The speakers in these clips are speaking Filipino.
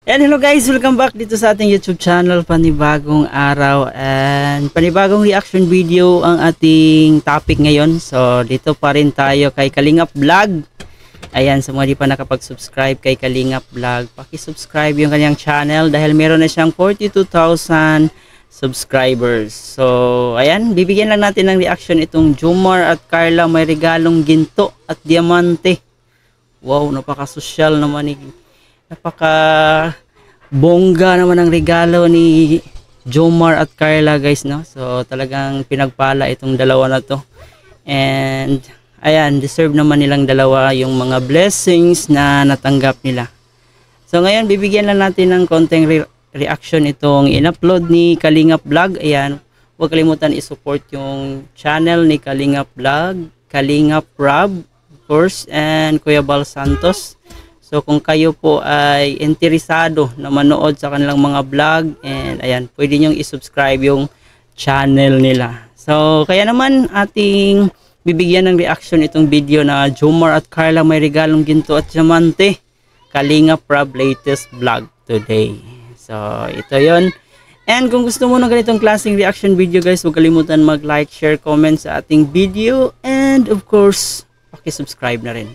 And hello guys, welcome back dito sa ating YouTube channel. Panibagong araw and panibagong reaction video ang ating topic ngayon. So dito pa rin tayo kay Kalingap Vlog. Ayan, sa mga di pa nakapag-subscribe kay Kalingap Vlog, paki-subscribe yung kanyang channel dahil meron na siyang 42,000 subscribers. So ayan, bibigyan lang natin ng reaction itong Jomar at Carla. May regalong ginto at diamante. Wow, napaka-social naman ni napaka bongga naman ang regalo ni Jomar at Carla, guys, no? So talagang pinagpala itong dalawa na to. And ayan, deserve naman nilang dalawa yung mga blessings na natanggap nila. So ngayon bibigyan lang natin ng konting reaction itong in-upload ni Kalingap Vlog. Ayan, huwag kalimutan i-support yung channel ni Kalingap Vlog, Kalingap Rob, of course, and Kuya Bal Santos. So kung kayo po ay interesado na manood sa kanilang mga vlog, and ayan, pwede nyo i-subscribe yung channel nila. So kaya naman ating bibigyan ng reaction itong video na Jomar at Carla may regalong ginto at diamante. Kalingap Rob latest vlog today. So ito yon. And kung gusto mo ng ganitong klaseng reaction video, guys, huwag kalimutan mag-like, share, comment sa ating video, and of course paki-subscribe na rin.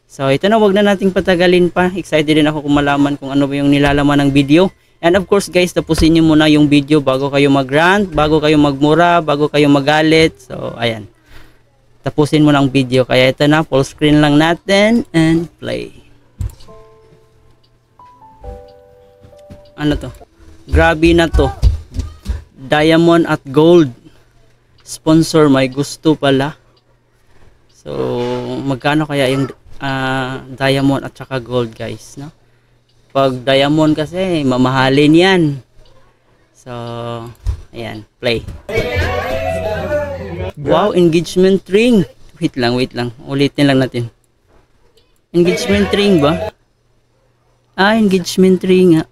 So ito na, wag na nating patagalin pa. Excited din ako kung malaman kung ano ba yung nilalaman ng video. And of course guys, tapusin niyo muna yung video bago kayo mag-rant, bago kayo magmura, bago kayo magalit. So ayan, tapusin mo ng video. Kaya ito na, full screen lang natin and play. Ano to? Grabe na to. Diamond at gold. Sponsor, may gusto pala. So magkano kaya yung diamond at saka gold, guys, no? Pag diamond kasi mamahalin yan. So ayan, play. Wow, engagement ring. Wait lang, ulitin lang natin. Engagement ring ba? Engagement ring nga.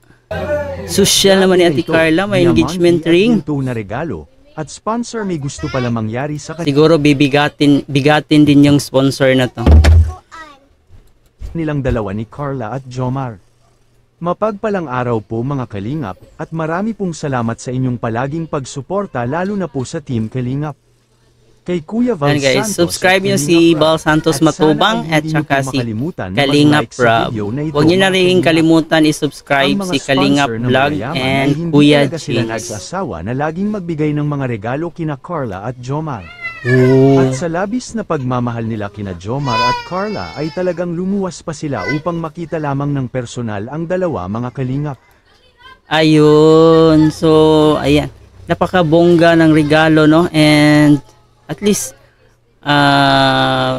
Social naman ni Ate Carla, may engagement ring. Ito na regalo at sponsor, may gusto pala mangyari sa kanila. Siguro bigatin din yung sponsor na to nilang dalawa ni Carla at Jomar. Mapagpalang araw po mga Kalingap, at marami pong salamat sa inyong palaging pagsuporta, lalo na po sa Team Kalingap. Kay Kuya Val guys, Santos, subscribe nyo si Val Santos Matubang at saka si Kalingap Rob. Huwag nyo na rin kalimutan i-subscribe si Kalingap Vlog and Kuya James. Nagsasawa na laging magbigay ng mga regalo kina Carla at Jomar. At sa labis na pagmamahal nila kina Jomar at Carla ay talagang lumuwas pa sila upang makita lamang ng personal ang dalawa, mga Kalingap. Ayun, so ayan, napakabongga ng regalo, no? And at least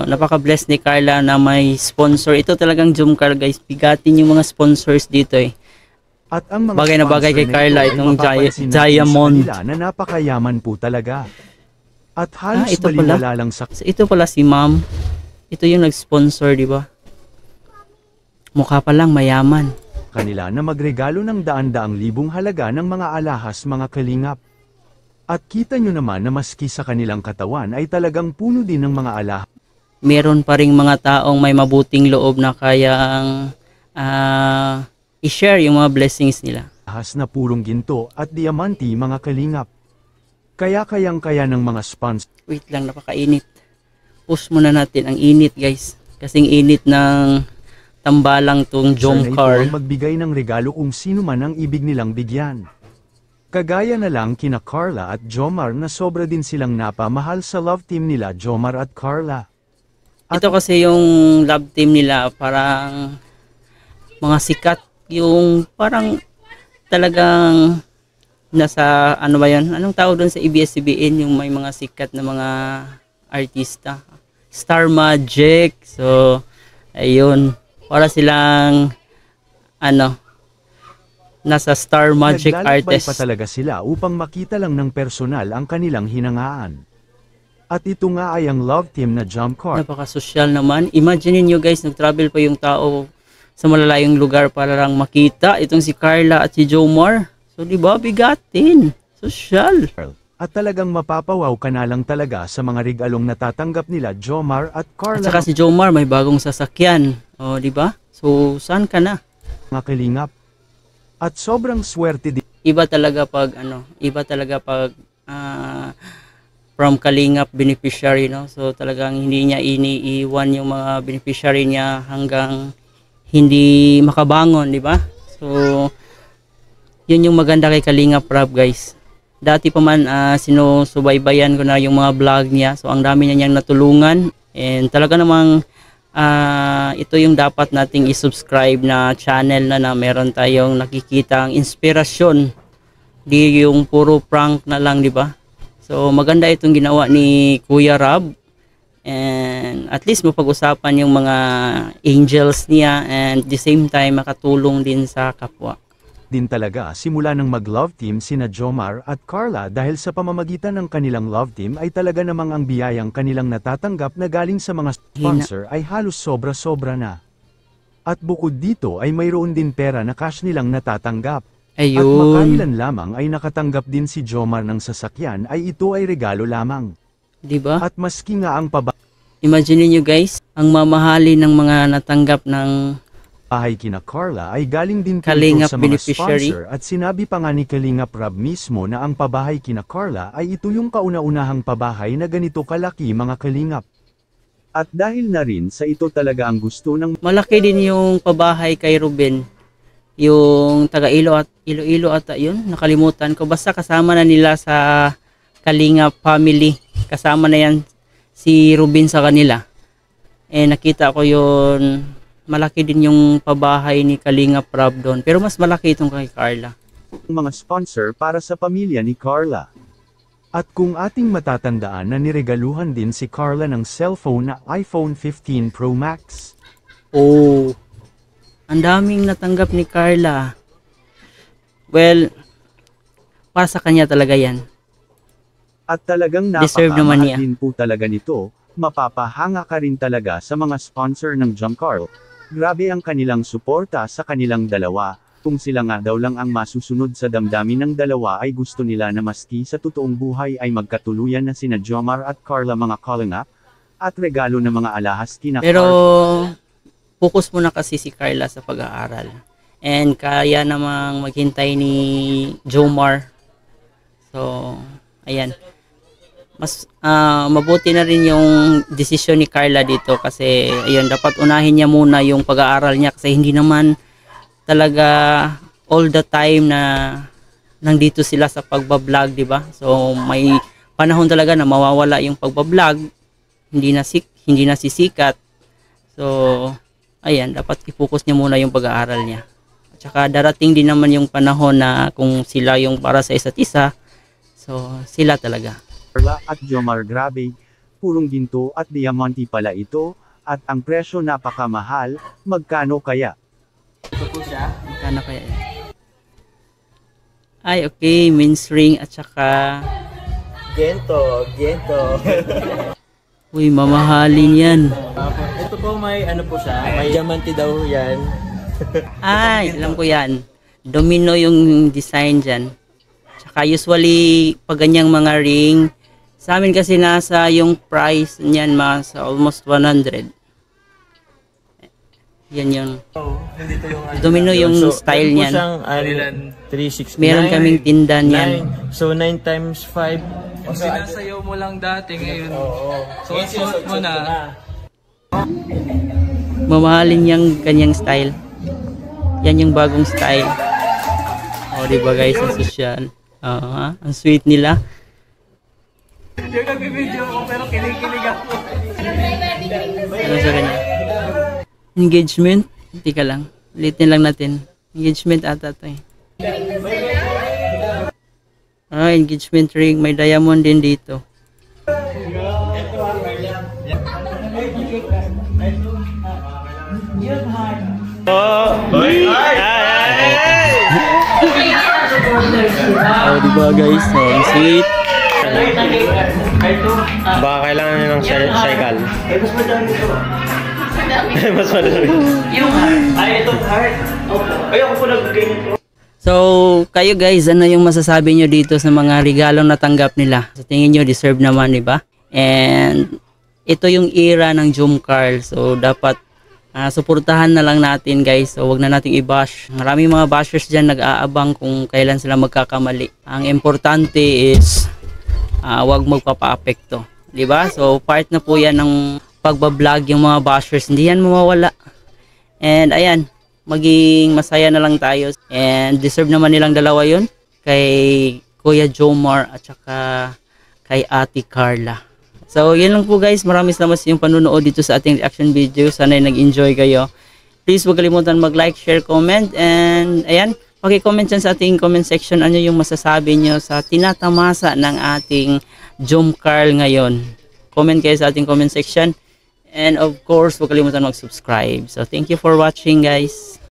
napaka-bless ni Carla na may sponsor. Ito talagang Jomcar, guys, bigatin yung mga sponsors dito eh. At ang mga bagay na bagay kay Carla itong diamond na napakayaman po talaga. At halos ito baliwala lang sa... So, ito pala si ma'am. Ito yung nag-sponsor, di ba? Mukha pa lang mayaman. Kanila na magregalo ng daan-daang libong halaga ng mga alahas, mga Kalingap. At kita nyo naman na maski sa kanilang katawan ay talagang puno din ng mga alahas. Meron pa ring mga taong may mabuting loob na kayang i-share yung mga blessings nila. Alahas na purong ginto at diamante, mga Kalingap. Kaya kayang-kaya ng mga sponsor. Wait lang, napakainit. Push muna natin ang init, guys. Kasing init ng tambalang tong Jomcar. Magbigay ng regalo kung sino man ang ibig nilang bigyan. Kagaya na lang kina Carla at Jomar na sobra din silang napamahal sa love team nila, Jomar at Carla. At ito kasi yung love team nila, parang mga sikat, yung parang talagang nasa ano ba yun? Anong tawag doon sa ABS-CBN? Yung may mga sikat na mga artista. Star Magic. So, ayun. Para silang ano, nasa Star Magic artist. Pa talaga sila upang makita lang ng personal ang kanilang hinangaan. At ito nga ay ang love team na Jomcar. Napaka-social naman. Imagine niyo, guys, nag-travel pa yung tao sa malalayong lugar para lang makita itong si Carla at si Jomar. So, di ba, bigatin. Social. At talagang mapapawaw ka na lang talaga sa mga regalong natatanggap nila Jomar at Carla. At saka si Jomar may bagong sasakyan. O, di ba? So, saan ka na? Mga Kalingap. At sobrang swerte din Iba talaga pag from Kalingap beneficiary, no? So talagang hindi niya iniiwan yung mga beneficiary niya hanggang hindi makabangon, di ba? So yun yung maganda kay Kalingap Rab, guys. Dati pa man sinusubaybayan ko na yung mga vlog niya. So ang dami niya niyang natulungan, and talaga namang ito yung dapat nating i-subscribe na channel na meron tayong nakikitang inspirasyon, di yung puro prank na lang, di ba? So maganda itong ginawa ni Kuya Rab, and at least mapag-usapan yung mga angels niya, and at the same time makatulong din sa kapwa. din talaga simula ng mag-love team sina Jomar at Carla dahil sa pamamagitan ng kanilang love team ay talaga namang ang biyayang kanilang natatanggap na galing sa mga sponsor ay halos sobra-sobra na. At bukod dito ay mayroon din pera na cash nilang natatanggap. At Ayun, makailan lamang ay nakatanggap din si Jomar ng sasakyan ay ito ay regalo lamang. di ba? At maski nga ang Imagine niyo guys, ang mamahali ng mga natanggap ng pabahay kina Carla ay galing din po ito Kalingap sa mga beneficiary. sponsor at sinabi pa nga ni Kalingap Rab mismo na ang pabahay kina Carla ay ito yung kauna-unahang pabahay na ganito kalaki mga Kalingap. At dahil na rin sa ito talaga ang gusto ng malaki din yung pabahay kay Ruben. Yung taga Iloilo at yun, nakalimutan ko. Basta kasama na nila sa Kalingap family. Kasama na yan si Ruben sa kanila. Eh nakita ko yun, malaki din yung pabahay ni Kalingap Rab doon. Pero mas malaki itong kay Carla. mga sponsor para sa pamilya ni Carla. At kung ating matatandaan na niregaluhan din si Carla ng cellphone na iPhone 15 Pro Max. Oh, ang daming natanggap ni Carla. Well, para sa kanya talaga yan. At talagang Deserve naman niya. napakamahal din po talaga nito, mapapahanga ka rin talaga sa mga sponsor ng Jump Carl. Grabe ang kanilang suporta sa kanilang dalawa, kung sila nga daw lang ang masusunod sa damdamin ng dalawa ay gusto nila na maski sa totoong buhay ay magkatuluyan na sina Jomar at Carla mga Kalingap, at regalo ng mga alahas kina Pero Carla. focus muna kasi si Carla sa pag-aaral. And kaya namang maghintay ni Jomar. So, ayan. Mas mabuti na rin yung desisyon ni Carla dito kasi ayun, dapat unahin niya muna yung pag-aaral niya kasi hindi naman talaga all the time na nandito sila sa pagbablog, di ba? So, may panahon talaga na mawawala yung pagbablog, hindi na sisikat. So, ayan, dapat i-focus niya muna yung pag-aaral niya. At saka darating din naman yung panahon na kung sila yung para sa isa't isa, so sila talaga. Carla at Jomar, grabe, purong ginto at diamante pala ito, at ang presyo napakamahal, magkano kaya? Ito po siya, magkano kaya yan? Ay, okay, men's ring at saka Gento. uy, mamahalin yan. Ito po may ano po siya, may diamante daw yan. Ay, alam ko yan. Domino yung design dyan. Tsaka usually, pag ganyang mga ring, sa amin kasi nasa yung price niyan sa almost 100. Yan yung Nandito yung domino yung style meron po niyan. siyang 369. Meron kaming tinda niyan. 9. So 9 times 5. Yung sinasayaw mo lang dati ngayon. Suot mo na. Mamahalin yung kanyang style. Yan yung bagong style. O, diba guys, ang social. Ang sweet nila. Yung nagbibideo ko pero kilig-kilig ako. Ano sa kanya? Engagement? Tika lang. Ulitin lang natin. Engagement ata to eh. Engagement ring. May diamond din dito. Oh, diba guys? Ang sweet. Baka kailangan niyo ng cycle. Mas madami. So, kayo guys, ano yung masasabi nyo dito sa mga regalong natanggap nila? Sa tingin nyo, deserve naman, di ba? And ito yung era ng Jom Carl. So, dapat suportahan na lang natin guys. So wag na nating i-bash. Maraming mga bashers dyan nag-aabang kung kailan sila magkakamali. Ang importante is wag magpapa-apekto, di ba? So part na po yan ng pagbablog yung mga bashers, hindi yan mawawala. And ayan, maging masaya na lang tayo. And deserve naman nilang dalawa yun, kay Kuya Jomar at saka kay Ate Carla. So, yun lang po guys. Maraming salamat sa inyong panunood dito sa ating reaction video. Sana nag-enjoy kayo. Please huwag kalimutan mag-like, share, comment. And ayan, paki-comment dyan sa ating comment section ano yung masasabi nyo sa tinatamasa ng ating Jom Carl ngayon. Comment kayo sa ating comment section. And of course, huwag kalimutan mag-subscribe. So, thank you for watching guys.